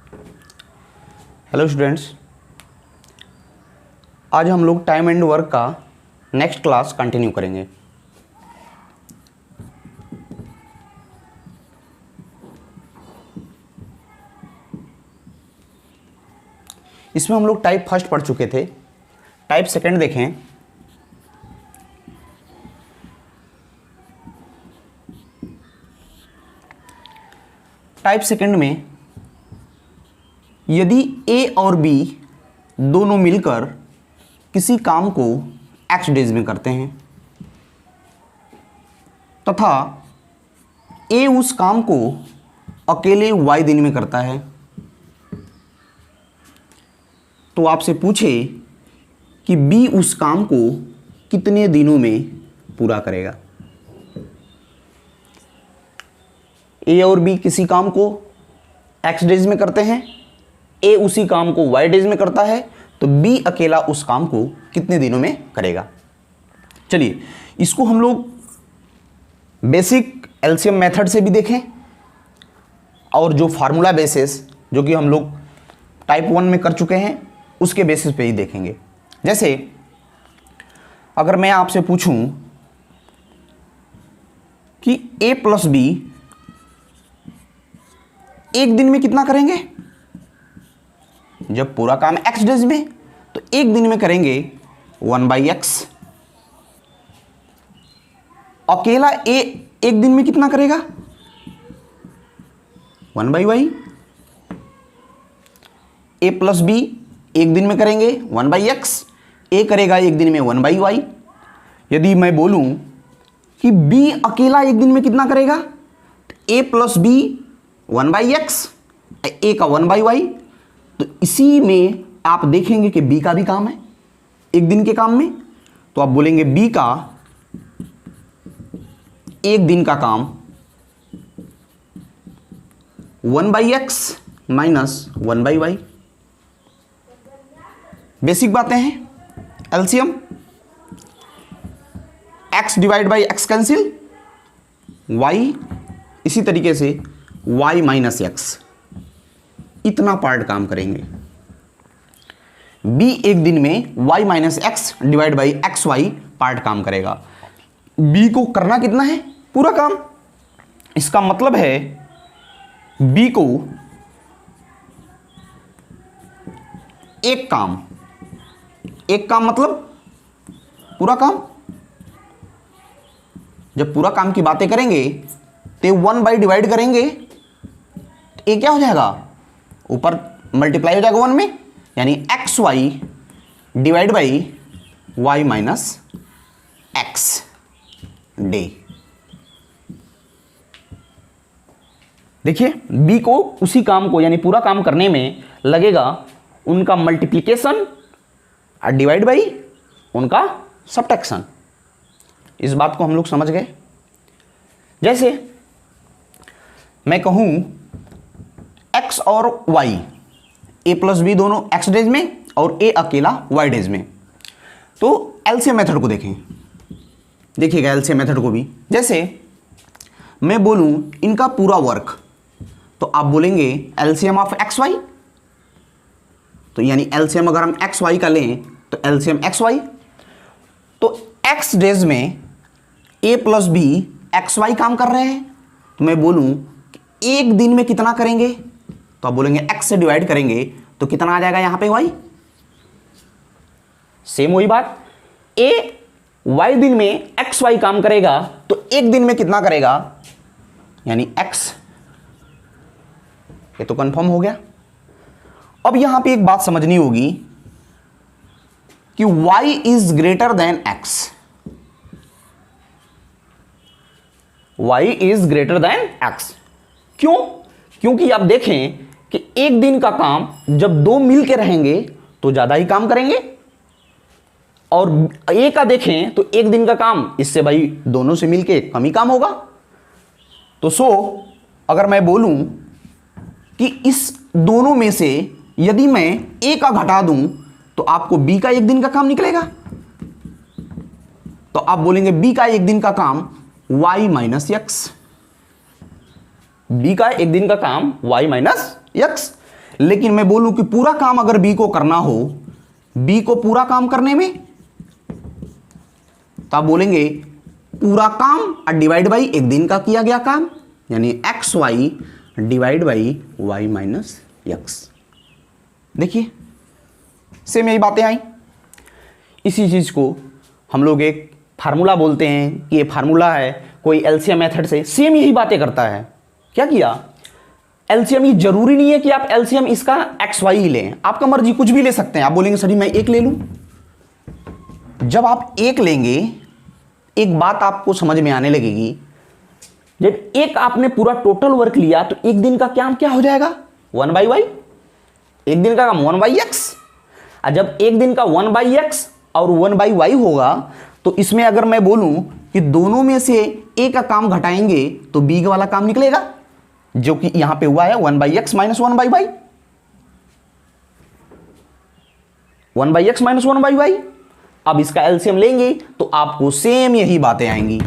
Hello students, आज हम लोग टाइम एंड वर्क का नेक्स्ट क्लास कंटिन्यू करेंगे। इसमें हम लोग टाइप फर्स्ट पढ़ चुके थे। टाइप सेकंड देखें। टाइप सेकंड में यदि ए और बी दोनों मिलकर किसी काम को एक्स डेज में करते हैं तथा ए उस काम को अकेले वाई दिन में करता है, तो आपसे पूछे कि बी उस काम को कितने दिनों में पूरा करेगा। ए और बी किसी काम को एक्स डेज में करते हैं, ए उसी काम को वाई डेज में करता है, तो बी अकेला उस काम को कितने दिनों में करेगा। चलिए इसको हम लोग बेसिक एलसीएम मेथड से भी देखें और जो फार्मूला बेसिस जो कि हम लोग टाइप 1 में कर चुके हैं उसके बेसिस पे ही देखेंगे। जैसे अगर मैं आपसे पूछूं कि ए प्लस बी एक दिन में कितना करेंगे, जब पूरा काम एक्स डेज में तो एक दिन में करेंगे 1/x। अकेला ए एक दिन में कितना करेगा 1/y। ए प्लस बी एक दिन में करेंगे 1/x, ए करेगा एक दिन में 1/y। यदि मैं बोलूं कि बी अकेला एक दिन में कितना करेगा, ए प्लस बी 1/x, ए का 1/y। तो इसी में आप देखेंगे कि बी का भी काम है एक दिन के काम में, तो आप बोलेंगे बी का एक दिन का काम 1/x माइनस 1/y। बेसिक बातें हैं। LCM x divide by x cancel, y इसी तरीके से y माइनस एक्स, इतना पार्ट काम करेंगे। b एक दिन में y minus x divide by x y part काम करेगा। b को करना कितना है, पूरा काम। इसका मतलब है b को एक काम मतलब पूरा काम। जब पूरा काम की बातें करेंगे तो 1 डिवाइड करेंगे तो ये क्या हो जाएगा, ऊपर मल्टीप्लाई हो जाएगा 1 में, यानी x y divide by y minus x day. देखिए बी को उसी काम को यानी पूरा काम करने में लगेगा उनका मल्टीप्लिकेशन और डिवाइड बाई उनका सब्ट्रैक्शन। इस बात को हम लोग समझ गए। जैसे मैं कहूं x और y, a प्लस बी दोनों x डेज में और a अकेला y डेज में, तो एलसीएम मेथड को देखें। देखिएगा एलसीएम मेथड को भी। जैसे मैं बोलूं इनका पूरा वर्क, तो आप बोलेंगे एलसीएम ऑफ एक्स वाई, तो यानी एलसीएम अगर हम एक्स वाई का लें तो एलसीएम एक्स वाई। तो एक्स डेज में a plus B x y काम कर रहे हैं, तो मैं बोलूं एक दिन में कितना करेंगे, तो आप बोलेंगे x से डिवाइड करेंगे तो कितना आ जाएगा यहां पे y। सेम वही बात, a y दिन में x y काम करेगा तो एक दिन में कितना करेगा, यानी x। ये तो कंफर्म हो गया। अब यहां पे एक बात समझनी होगी कि y is greater than x। y is greater than x क्यों? क्योंकि आप देखें कि एक दिन का काम जब दो मिल के रहेंगे तो ज्यादा ही काम करेंगे, और ए का देखें तो एक दिन का काम इससे भाई दोनों से मिलके कम ही काम होगा। तो अगर मैं बोलूं कि इस दोनों में से यदि मैं ए का घटा दूं तो आपको बी का एक दिन का काम निकलेगा, तो आप बोलेंगे बी का एक दिन का काम y माइनस एक्स। बी का एक दिन का काम y माइनस एक्स। लेकिन मैं बोलूं कि पूरा काम अगर बी को करना हो, बी को पूरा काम करने में, तो आप बोलेंगे पूरा काम डिवाइड बाई एक दिन का किया गया काम, यानी x y divide by y minus x. देखिए सेम यही बातें आई। इसी चीज को हम लोग एक फार्मूला बोलते हैं कि ये फार्मूला है, कोई एलसीएम मेथड से सेम यही बातें करता है। क्या किया, एलसीएम, ये जरूरी नहीं है कि आप एलसीएम इसका एक्स वाई ही लें, आपका मर्जी कुछ भी ले सकते हैं। आप बोलेंगे सर मैं एक ले लूं। जब आप एक लेंगे, एक बात आपको समझ में आने लगेगी, जब एक आपने पूरा टोटल वर्क लिया तो एक दिन का काम क्या हो जाएगा, 1/y, एक दिन का काम 1/x। और जब एक दिन का 1/x और 1/y होगा तो इसमें अगर मैं बोलूं कि दोनों में से ए का काम घटाएंगे तो बी वाला काम निकलेगा, जो कि यहां पे हुआ है 1/x minus 1/y, 1/x minus 1/y। अब इसका एलसीएम लेंगे तो आपको सेम यही बातें आएंगी।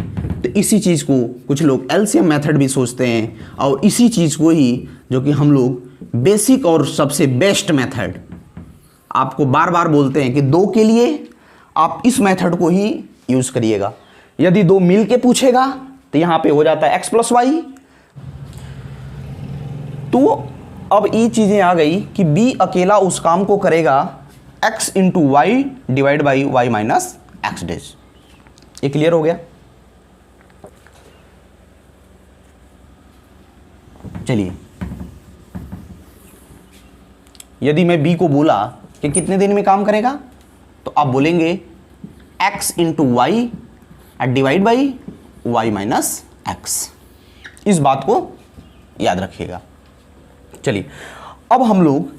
तो इसी चीज को कुछ लोग एलसीएम मेथड भी सोचते हैं, और इसी चीज को ही जो कि हम लोग बेसिक और सबसे बेस्ट मेथड आपको बार बार बोलते हैं कि दो के लिए आप इस मेथड को ही यूज करिएगा। यदि दो मिल के पूछेगा तो यहां पे हो जाता है x प्लस वाई। तो अब ये चीजें आ गई कि b अकेला उस काम को करेगा x into y divide by y minus x days. ये क्लियर हो गया। चलिए, यदि मैं b को बोला कि कितने दिन में काम करेगा, तो आप बोलेंगे x into y divide by y minus x. इस बात को याद रखिएगा। चलिए, अब हम लोग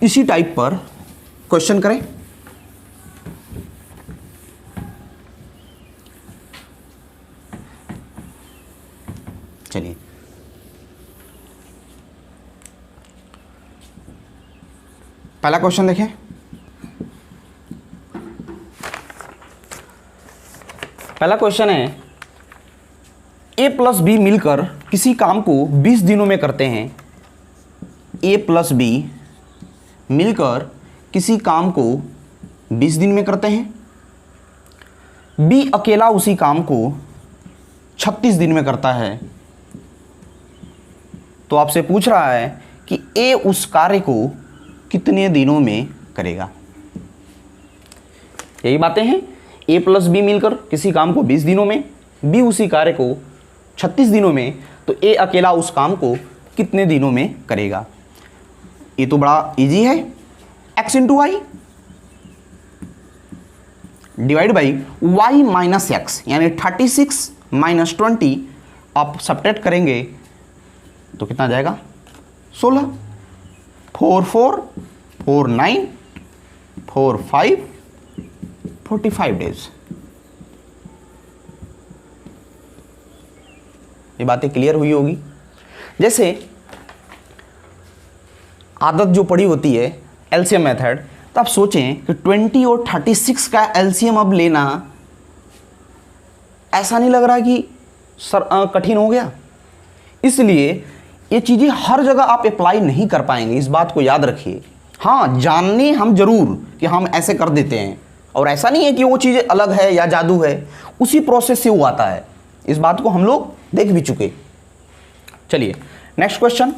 इसी टाइप पर क्वेश्चन करें। चलिए, पहला क्वेश्चन देखें। पहला क्वेश्चन है, a प्लस बी मिलकर किसी काम को 20 दिनों में करते हैं। a प्लस बी मिलकर किसी काम को 20 दिन में करते हैं। b अकेला उसी काम को 36 दिन में करता है। तो आपसे पूछ रहा है कि a उस कार्य को कितने दिनों में करेगा। यही बातें हैं, a प्लस बी मिलकर किसी काम को 20 दिनों में, b उसी कार्य को 36 दिनों में, तो a अकेला उस काम को कितने दिनों में करेगा। ये तो बड़ा इजी है, x into y divide by y minus x, यानी 36 माइनस 20 आप सब्ट्रैक्ट करेंगे तो कितना जाएगा, 16। 4 4 4 9 4 5 45 डेज। ये बातें क्लियर हुई होगी। जैसे आदत जो पड़ी होती है एलसीएम मेथड, तो आप सोचें कि 20 और 36 का एलसीएम अब लेना ऐसा नहीं लग रहा कि कठिन हो गया। इसलिए ये चीज़ें हर जगह आप अप्लाई नहीं कर पाएंगे, इस बात को याद रखिए। हाँ, जानने हम जरूर कि हम ऐसे कर देते हैं, और ऐसा नहीं है कि वो चीज़ें अलग है या जादू है, उसी प्रोसेस से वो आता है। इस बात को हम लोग देख भी चुके। चलिए नेक्स्ट क्वेश्चन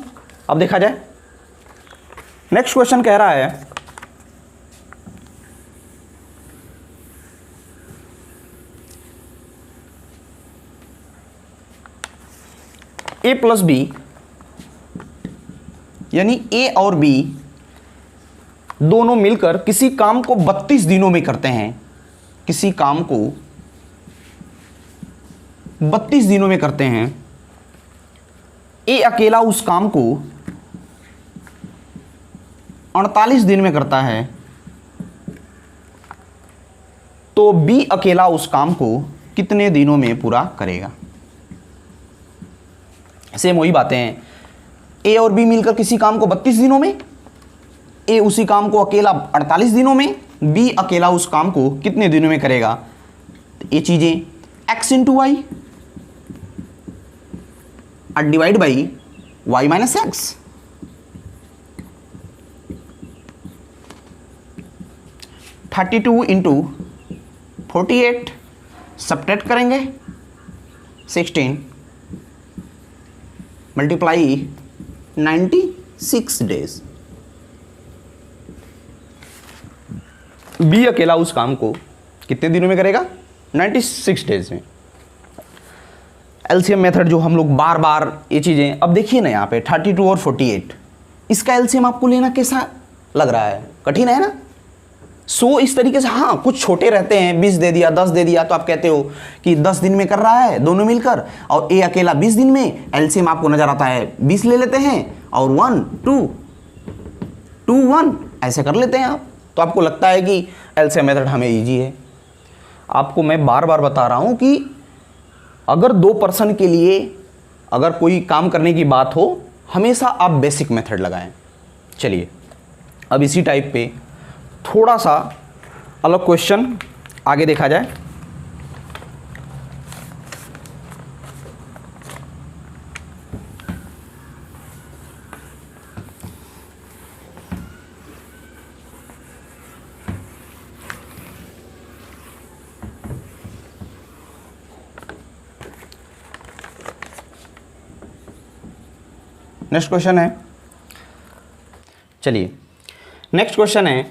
अब देखा जाए। नेक्स्ट क्वेश्चन कह रहा है, a प्लस बी, यानी a और b दोनों मिलकर किसी काम को 32 दिनों में करते हैं। किसी काम को 32 दिनों में करते हैं। a अकेला उस काम को 48 दिन में करता है, तो b अकेला उस काम को कितने दिनों में पूरा करेगा। सेम वही बातें हैं, a और b मिलकर किसी काम को 32 दिनों में, a उसी काम को अकेला 48 दिनों में, b अकेला उस काम को कितने दिनों में करेगा। ये चीजें x into y divide by y minus x. 32 into 48 subtract करेंगे 16 मल्टीप्लाई 96 डेज। बी अकेला उस काम को कितने दिनों में करेगा? 96 डेज में। एलसीएम मेथड जो हम लोग बार बार ये चीज़ें, अब देखिए ना यहाँ पे 32 और 48, इसका एलसीएम आपको लेना कैसा लग रहा है? कठिन है ना? इस तरीके से, हाँ कुछ छोटे रहते हैं, 20 दे दिया, 10 दे दिया, तो आप कहते हो कि 10 दिन में कर रहा है दोनों मिलकर, और ए अकेला 20 दिन में, एलसीएम आपको नजर आता है 20 ले लेते हैं और 1 2 2 1 ऐसे कर लेते हैं आप, तो आपको लगता है कि एलसीएम मेथड हमें ईजी है। आपको मैं बार बार बता रहा हूँ कि अगर 2 पर्सन के लिए अगर कोई काम करने की बात हो, हमेशा आप बेसिक मेथड लगाएं। चलिए अब इसी टाइप पे थोड़ा सा अलग क्वेश्चन आगे देखा जाए। नेक्स्ट क्वेश्चन है, चलिए नेक्स्ट क्वेश्चन है,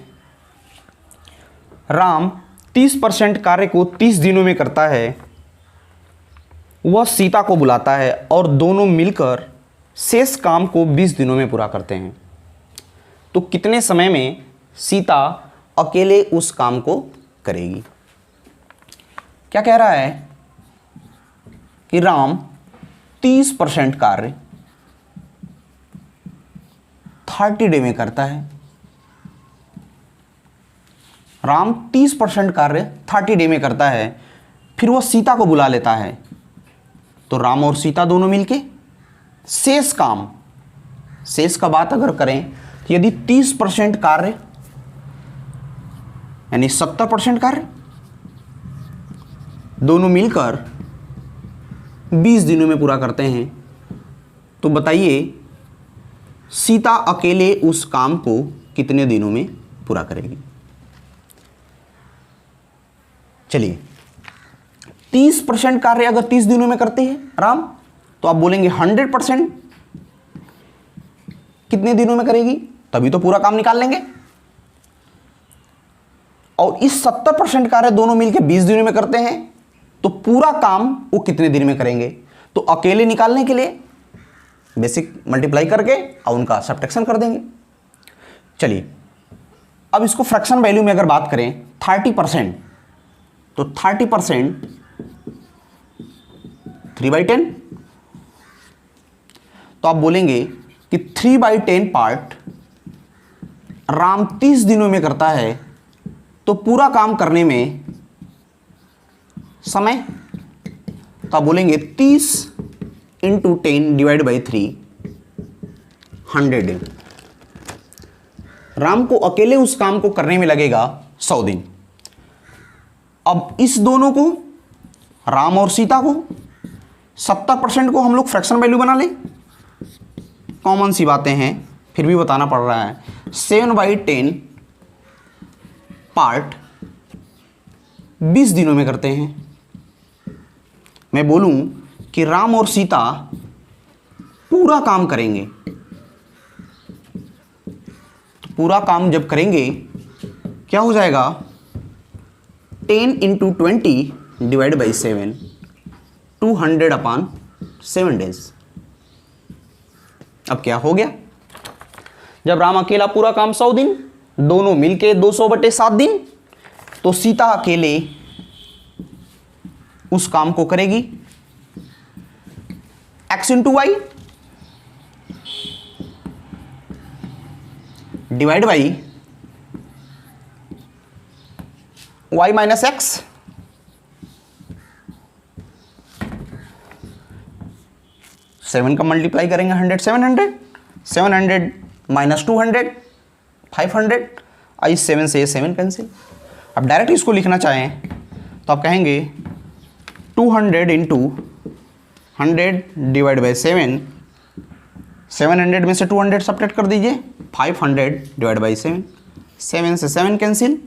राम 30% कार्य को 30 दिनों में करता है, वह सीता को बुलाता है और दोनों मिलकर शेष काम को 20 दिनों में पूरा करते हैं, तो कितने समय में सीता अकेले उस काम को करेगी? क्या कह रहा है कि राम 30% कार्य 30 डे में करता है। राम 30% कार्य 30 डे में करता है, फिर वह सीता को बुला लेता है, तो राम और सीता दोनों मिलके शेष काम, शेष का बात अगर करें तो यदि 30% कार्य यानी 70% कार्य दोनों मिलकर 20 दिनों में पूरा करते हैं, तो बताइए सीता अकेले उस काम को कितने दिनों में पूरा करेगी? चलिए 30% कार्य अगर 30 दिनों में करते हैं राम, तो आप बोलेंगे 100% कितने दिनों में करेगी, तभी तो पूरा काम निकाल लेंगे। और इस 70% कार्य दोनों मिलकर 20 दिनों में करते हैं, तो पूरा काम वो कितने दिन में करेंगे? तो अकेले निकालने के लिए बेसिक मल्टीप्लाई करके और उनका सब्ट्रैक्शन कर देंगे। चलिए अब इसको फ्रैक्शन वैल्यू में अगर बात करें 30%, तो 30% 3/10, तो आप बोलेंगे कि 3/10 पार्ट राम 30 दिनों में करता है, तो पूरा काम करने में समय, तो आप बोलेंगे 30 × 10 / 3 100 दिन। राम को अकेले उस काम को करने में लगेगा 100 दिन। अब इस दोनों को, राम और सीता को, 70% को हम लोग फ्रैक्शन वैल्यू बना लें, कॉमन सी बातें हैं फिर भी बताना पड़ रहा है। 7/10 पार्ट 20 दिनों में करते हैं। मैं बोलूं कि राम और सीता पूरा काम करेंगे, तो पूरा काम जब करेंगे क्या हो जाएगा? 10 × 20 / 7 200/7 डेज। अब क्या हो गया? जब राम अकेला पूरा काम 100 दिन, दोनों मिलके 200/7 दिन, तो सीता अकेले उस काम को करेगी x × y divide by y - x, seven का मल्टीप्लाई करेंगे 100 700 700 - 200 500, आई 7 से 7 कैंसिल। अब डायरेक्ट इसको लिखना चाहें तो आप कहेंगे 200 × 100 / 7, 700 में से 200 सब्ट्रैक्ट कर दीजिए, 500 / 7, 7 से 7 कैंसिल,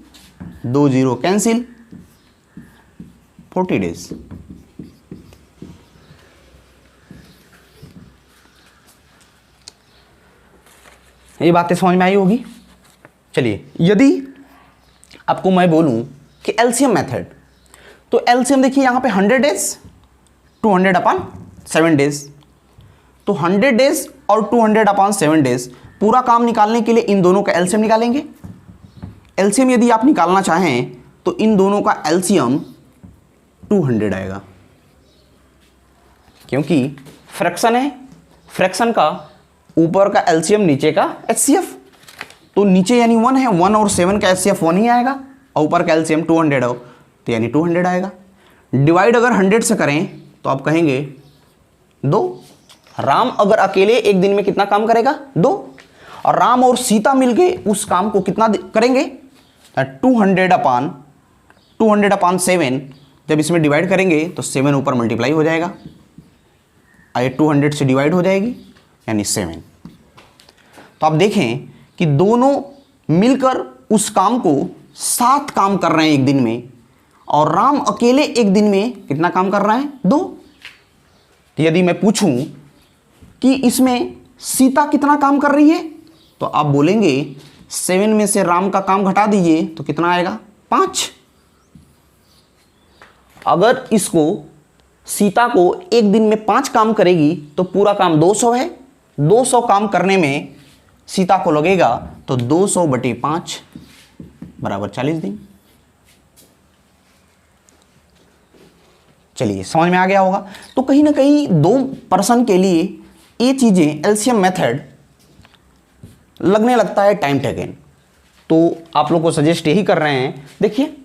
2 0 कैंसिल, 40 डेज। ये बातें समझ में आई होगी। चलिए, यदि आपको मैं बोलूं कि एलसीएम मेथड, तो एलसीएम देखिए यहां पे 100 डेज 200 अपॉन 7 डेज, तो 100 डेज और 200 अपॉन 7 डेज, पूरा काम निकालने के लिए इन दोनों का एलसीएम निकालेंगे। एलसीएम यदि आप निकालना चाहें तो इन दोनों का एलसीएम 200 आएगा, क्योंकि फ्रैक्शन है, फ्रैक्शन का ऊपर का एलसीएम नीचे का एचसीएफ, तो नीचे यानी 1 है, 1 और 7 का एचसीएफ 1 ही आएगा, और ऊपर का एलसीएम 200 हो तो यानी 200 आएगा। डिवाइड अगर 100 से करें तो आप कहेंगे 2। राम अगर अकेले एक दिन में कितना काम करेगा? 2। और राम और सीता मिलके उस काम को कितना करेंगे? 200 अपॉन 7। जब इसमें डिवाइड करेंगे तो 7 ऊपर मल्टीप्लाई हो जाएगा, आए 200 से डिवाइड हो जाएगी यानी 7। तो आप देखें कि दोनों मिलकर उस काम को 7 काम कर रहे हैं एक दिन में, और राम अकेले एक दिन में कितना काम कर रहा है? 2। तो यदि मैं पूछूं कि इसमें सीता कितना काम कर रही है, तो आप बोलेंगे 7 में से राम का काम घटा दीजिए तो कितना आएगा? 5। अगर इसको सीता को एक दिन में 5 काम करेगी तो पूरा काम 200 है, 200 काम करने में सीता को लगेगा तो 200/5 बराबर 40 दिन। चलिए, समझ में आ गया होगा। तो कहीं ना कहीं 2 पर्सन के लिए ये चीजें एलसीएम मेथड लगने लगता है टाइम टेकन, तो आप लोग को सजेस्ट यही कर रहे हैं। देखिए,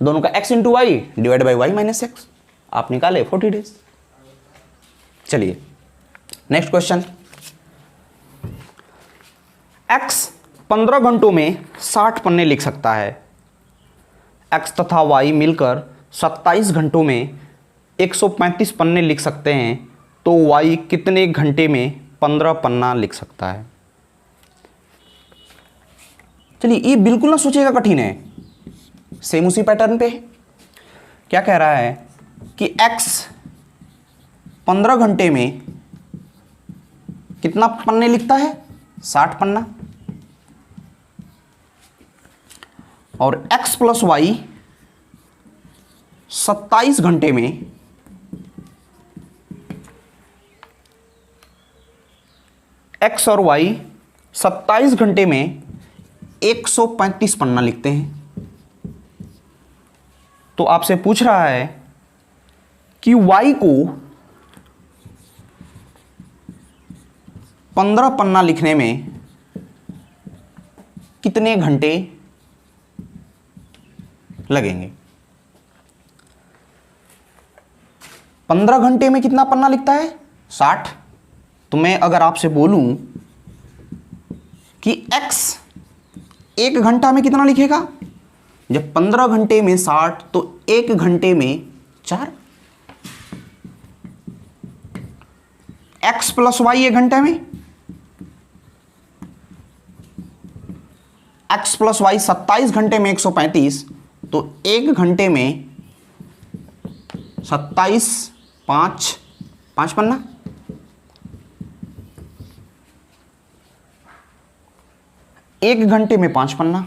दोनों का x into y divide by y minus x, आप निकाले 40 डेज। चलिए नेक्स्ट क्वेश्चन। x 15 घंटों में 60 पन्ने लिख सकता है, x तथा y मिलकर 27 घंटों में 135 पन्ने लिख सकते हैं, तो y कितने घंटे में 15 पन्ना लिख सकता है? चलिए, ये बिल्कुल ना सोचेगा कठिन है, सेम उसी पैटर्न पे है। क्या कह रहा है कि x 15 घंटे में कितना पन्ने लिखता है? 60 पन्ना। और x प्लस वाई 27 घंटे में x और y 27 घंटे में 135 पन्ना लिखते हैं। तो आपसे पूछ रहा है कि y को 15 पन्ना लिखने में कितने घंटे लगेंगे? 15 घंटे में कितना पन्ना लिखता है? 60। तो मैं अगर आपसे बोलूं कि x 1 घंटा में कितना लिखेगा? जब 15 घंटे में 60 तो 1 घंटे में 4। x प्लस वाई 1 घंटे में, x प्लस वाई 27 घंटे में 135, तो 1 घंटे में 27 5 पन्ना। एक घंटे में 5 पन्ना।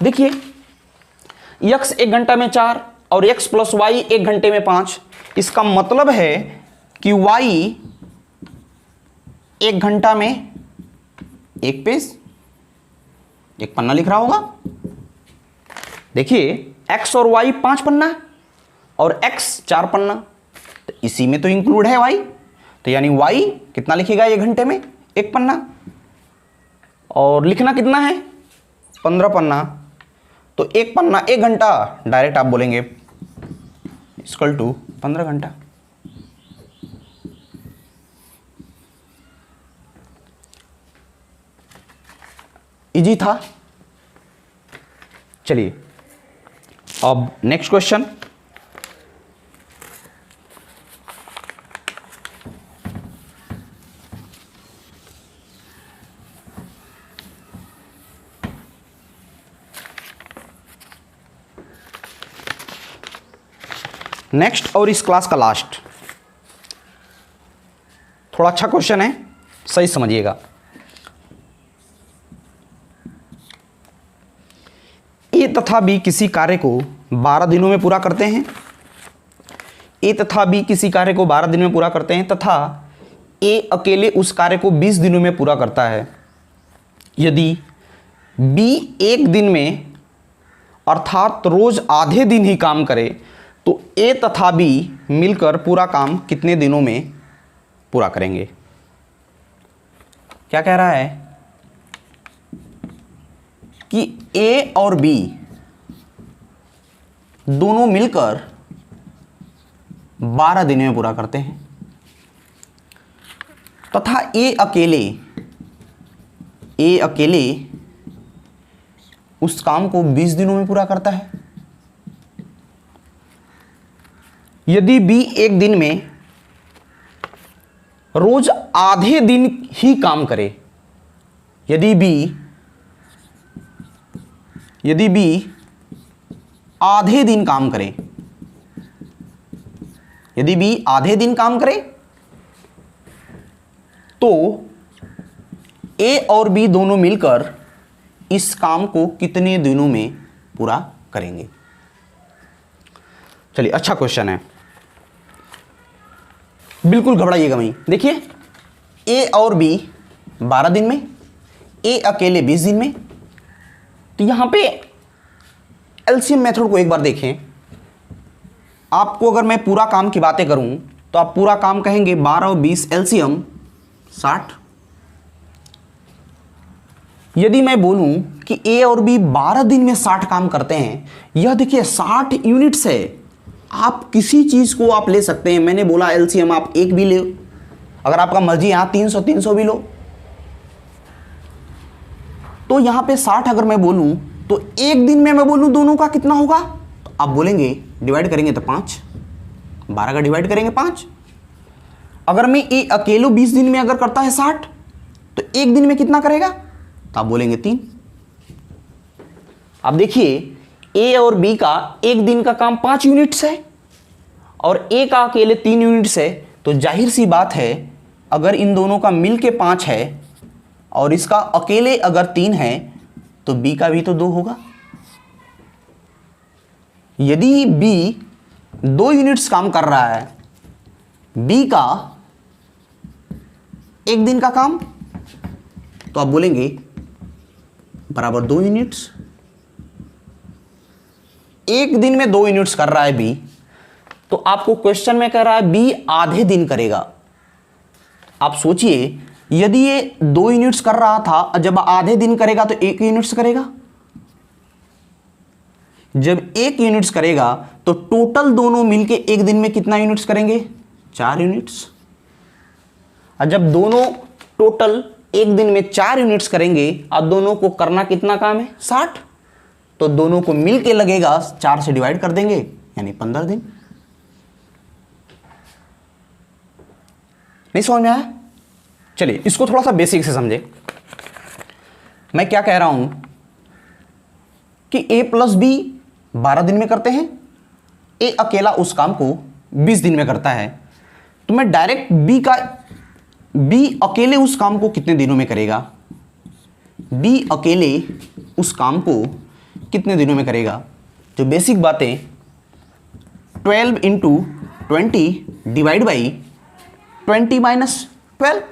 देखिए, x 1 घंटा में 4 और x प्लस वाई 1 घंटे में 5, इसका मतलब है कि y 1 घंटा में 1 पेज 1 पन्ना लिख रहा होगा। देखिए, x और y 5 पन्ना और x 4 पन्ना, तो इसी में तो इंक्लूड है y, तो यानी y कितना लिखेगा 1 घंटे में? 1 पन्ना। और लिखना कितना है? 15 पन्ना। तो 1 पन्ना 1 घंटा, डायरेक्ट आप बोलेंगे इक्वल टू 15 घंटा। इजी था। चलिए अब नेक्स्ट क्वेश्चन। नेक्स्ट और इस क्लास का लास्ट, थोड़ा अच्छा क्वेश्चन है, सही समझिएगा। ए तथा बी किसी कार्य को 12 दिनों में पूरा करते हैं। ए तथा बी किसी कार्य को 12 दिन में पूरा करते हैं तथा ए अकेले उस कार्य को 20 दिनों में पूरा करता है। यदि बी एक दिन में अर्थात रोज आधे दिन ही काम करे तो ए तथा बी मिलकर पूरा काम कितने दिनों में पूरा करेंगे? क्या कह रहा है कि ए और बी दोनों मिलकर 12 दिन में पूरा करते हैं तथा ए अकेले उस काम को 20 दिनों में पूरा करता है। यदि बी एक दिन में रोज आधे दिन ही काम करे, यदि बी आधे दिन काम करे, यदि बी आधे दिन काम करे तो ए और बी दोनों मिलकर इस काम को कितने दिनों में पूरा करेंगे? चलिए, अच्छा क्वेश्चन है, बिल्कुल घबराइएगा नहीं। देखिए, ए और बी 12 दिन में, ए अकेले 20 दिन में। तो यहां पे एलसीएम मेथड को एक बार देखें। आपको अगर मैं पूरा काम की बातें करूं तो आप पूरा काम कहेंगे 12 और 20 एलसीएम 60। यदि मैं बोलूं कि ए और बी 12 दिन में 60 काम करते हैं, यह देखिए 60 यूनिट्स है। आप किसी चीज को आप ले सकते हैं। मैंने बोला एलसीएम आप एक भी ले, अगर आपका मर्जी यहां 300 भी लो। तो यहां पे 60 अगर मैं बोलूं तो एक दिन में मैं बोलूं दोनों का कितना होगा, तो आप बोलेंगे डिवाइड करेंगे तो 5, 12 का डिवाइड करेंगे 5। अगर मैं ए अकेलो 20 दिन में अगर करता है 60 तो एक दिन में कितना करेगा, तो आप बोलेंगे 3। अब देखिए, ए और बी का एक दिन का काम 5 यूनिट्स है और ए का अकेले 3 यूनिट्स है। तो जाहिर सी बात है, अगर इन दोनों का मिल के 5 है और इसका अकेले अगर 3 है तो बी का भी तो 2 होगा। यदि बी 2 यूनिट्स काम कर रहा है, बी का एक दिन का काम, तो आप बोलेंगे बराबर 2 यूनिट्स। एक दिन में 2 यूनिट्स कर रहा है बी, तो आपको क्वेश्चन में कह रहा है बी आधे दिन करेगा। आप सोचिए, यदि ये 2 यूनिट्स कर रहा था, जब आधे दिन करेगा तो 1 यूनिट्स करेगा। जब 1 यूनिट्स करेगा तो टोटल दोनों मिलके एक दिन में कितना यूनिट्स करेंगे, 4 यूनिट्स। और जब दोनों टोटल एक दिन में 4 यूनिट्स करेंगे और दोनों को करना कितना काम है, 60, तो दोनों को मिलके लगेगा 4 से डिवाइड कर देंगे यानी 15 दिन। नहीं समझ में आया? चलिए, इसको थोड़ा सा बेसिक से समझे। मैं क्या कह रहा हूं कि ए प्लस बी 12 दिन में करते हैं, ए अकेला उस काम को 20 दिन में करता है। तो मैं डायरेक्ट बी अकेले उस काम को कितने दिनों में करेगा, बी अकेले उस काम को कितने दिनों में करेगा। जो बेसिक बातें, 12 into 20 divide by 20 minus 12,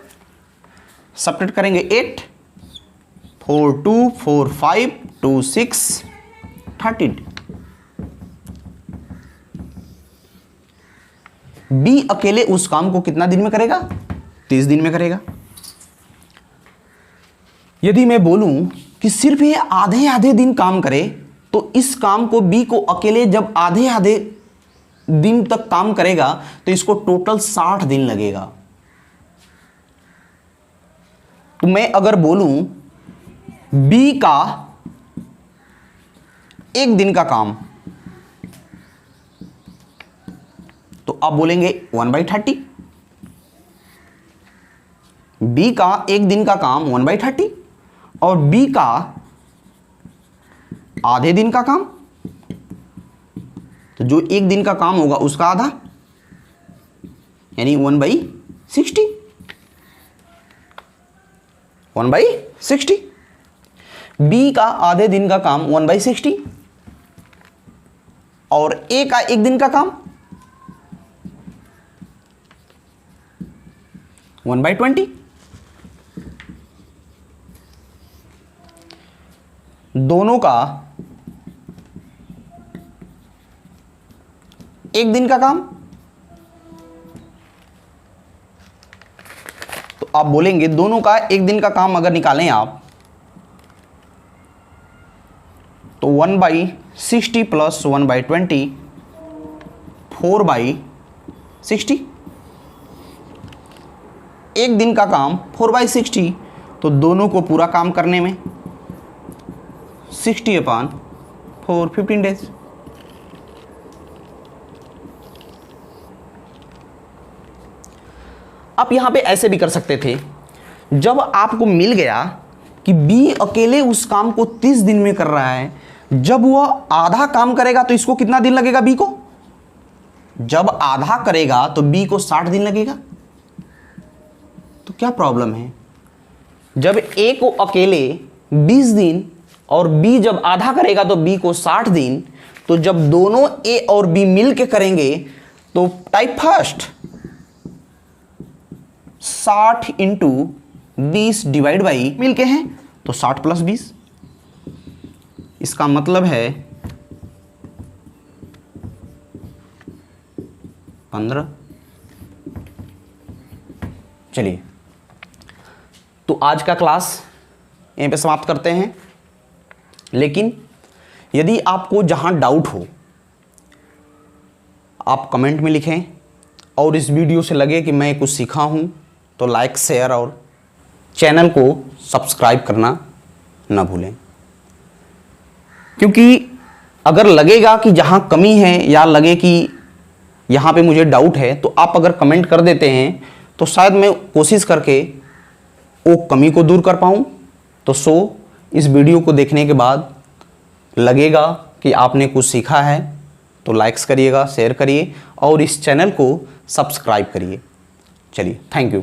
subtract करेंगे 8, 4 2 4 5 2 6 13। बी अकेले उस काम को कितना दिन में करेगा, 30 दिन में करेगा। यदि मैं बोलूं कि सिर्फ ये आधे आधे दिन काम करे, तो इस काम को बी को अकेले जब आधे आधे दिन तक काम करेगा तो इसको टोटल 60 दिन लगेगा। तो मैं अगर बोलूं बी का एक दिन का काम, तो आप बोलेंगे 1/30। बी का एक दिन का काम 1/30 और बी का आधे दिन का काम, तो जो एक दिन का काम होगा उसका आधा, यानी 1/60, 1/60। बी का आधे दिन का काम 1/60 और ए का एक दिन का काम 1/20। दोनों का एक दिन का काम, तो आप बोलेंगे दोनों का एक दिन का काम अगर निकालें आप तो 1/60 प्लस 1/20 4/60। एक दिन का काम 4/60, तो दोनों को पूरा काम करने में 60/4 15 डेज। आप यहां पे ऐसे भी कर सकते थे, जब आपको मिल गया कि बी अकेले उस काम को 30 दिन में कर रहा है, जब वह आधा काम करेगा तो इसको कितना दिन लगेगा बी को? जब आधा करेगा तो बी को 60 दिन लगेगा। तो क्या प्रॉब्लम है? जब ए को अकेले 20 दिन और बी जब आधा करेगा तो बी को 60 दिन, तो जब दोनों ए और बी मिल के करेंगे तो type first 60 into 20 divide by मिल के हैं तो 60 प्लस 20। इसका मतलब है 15। चलिए, तो आज का क्लास यहीं पे समाप्त करते हैं। लेकिन यदि आपको जहां डाउट हो आप कमेंट में लिखें, और इस वीडियो से लगे कि मैं कुछ सीखा हूं तो लाइक, शेयर और चैनल को सब्सक्राइब करना ना भूलें। क्योंकि अगर लगेगा कि जहां कमी है या लगे कि यहां पे मुझे डाउट है, तो आप अगर कमेंट कर देते हैं तो शायद मैं कोशिश करके वो कमी को दूर कर पाऊँ। तो इस वीडियो को देखने के बाद लगेगा कि आपने कुछ सीखा है तो लाइक्स करिएगा, शेयर करिए और इस चैनल को सब्सक्राइब करिए। चलिए, थैंक यू।